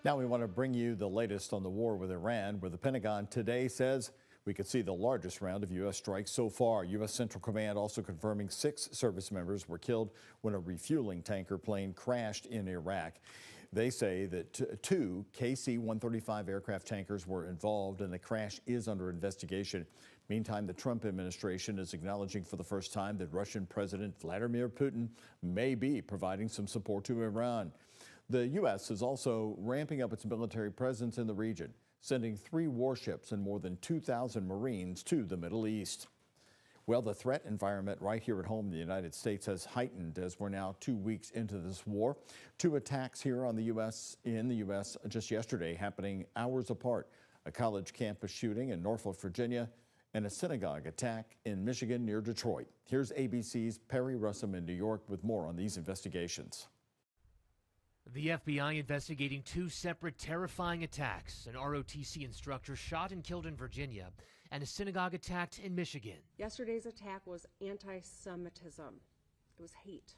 Now we want to bring you the latest on the war with Iran, where the Pentagon today says we could see the largest round of U.S. strikes so far. U.S. Central Command also confirming 6 service members were killed when a refueling tanker plane crashed in Iraq. They say that 2 KC-135 aircraft tankers were involved and the crash is under investigation. Meantime, the Trump administration is acknowledging for the first time that Russian President Vladimir Putin may be providing some support to Iran. The U.S. is also ramping up its military presence in the region, sending 3 warships and more than 2,000 Marines to the Middle East. Well, the threat environment right here at home in the United States has heightened as we're now 2 weeks into this war. 2 attacks here in the U.S. just yesterday happening hours apart. A college campus shooting in Norfolk, Virginia, and a synagogue attack in Michigan near Detroit. Here's ABC's Perry Russum in New York with more on these investigations. The FBI investigating 2 separate terrifying attacks, an ROTC instructor shot and killed in Virginia, and a synagogue attacked in Michigan. Yesterday's attack was anti-Semitism. It was hate,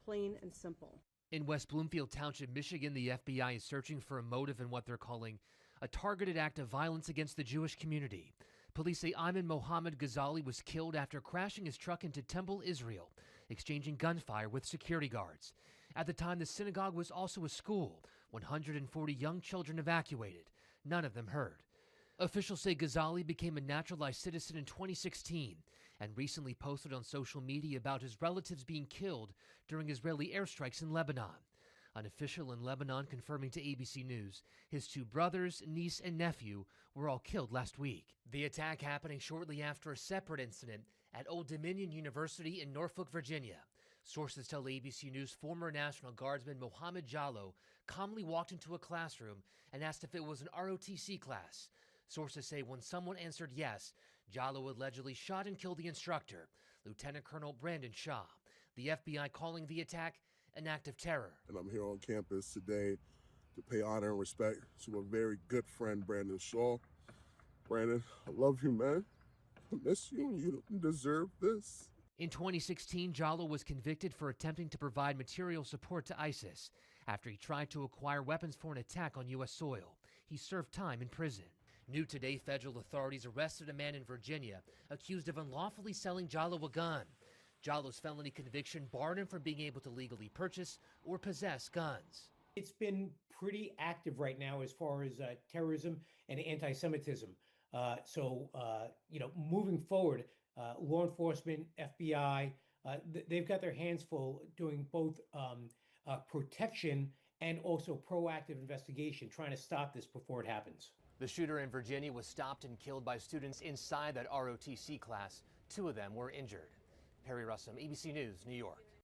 plain and simple. In West Bloomfield Township, Michigan, the FBI is searching for a motive in what they're calling a targeted act of violence against the Jewish community. Police say Ayman Mohammed Ghazali was killed after crashing his truck into Temple, Israel, exchanging gunfire with security guards. At the time, the synagogue was also a school. 140 young children evacuated, none of them hurt. Officials say Ghazali became a naturalized citizen in 2016 and recently posted on social media about his relatives being killed during Israeli airstrikes in Lebanon. An official in Lebanon confirming to ABC News his 2 brothers, niece, and nephew were all killed last week. The attack happening shortly after a separate incident at Old Dominion University in Norfolk, Virginia. Sources tell ABC News former National Guardsman Mohammed Jallo calmly walked into a classroom and asked if it was an ROTC class. Sources say when someone answered yes, Jallo allegedly shot and killed the instructor, Lieutenant Colonel Brandon Shaw. The FBI calling the attack an act of terror. And I'm here on campus today to pay honor and respect to a very good friend, Brandon Shaw. Brandon, I love you, man. I miss you. You don't deserve this. In 2016, Jallo was convicted for attempting to provide material support to ISIS after he tried to acquire weapons for an attack on U.S. soil. He served time in prison. New today, federal authorities arrested a man in Virginia accused of unlawfully selling Jallo a gun. Jallo's felony conviction barred him from being able to legally purchase or possess guns. It's been pretty active right now as far as terrorism and anti-Semitism. Moving forward, law enforcement, FBI, they've got their hands full doing both protection and also proactive investigation, trying to stop this before it happens. The shooter in Virginia was stopped and killed by students inside that ROTC class. 2 of them were injured. Perry Russum, ABC News, New York.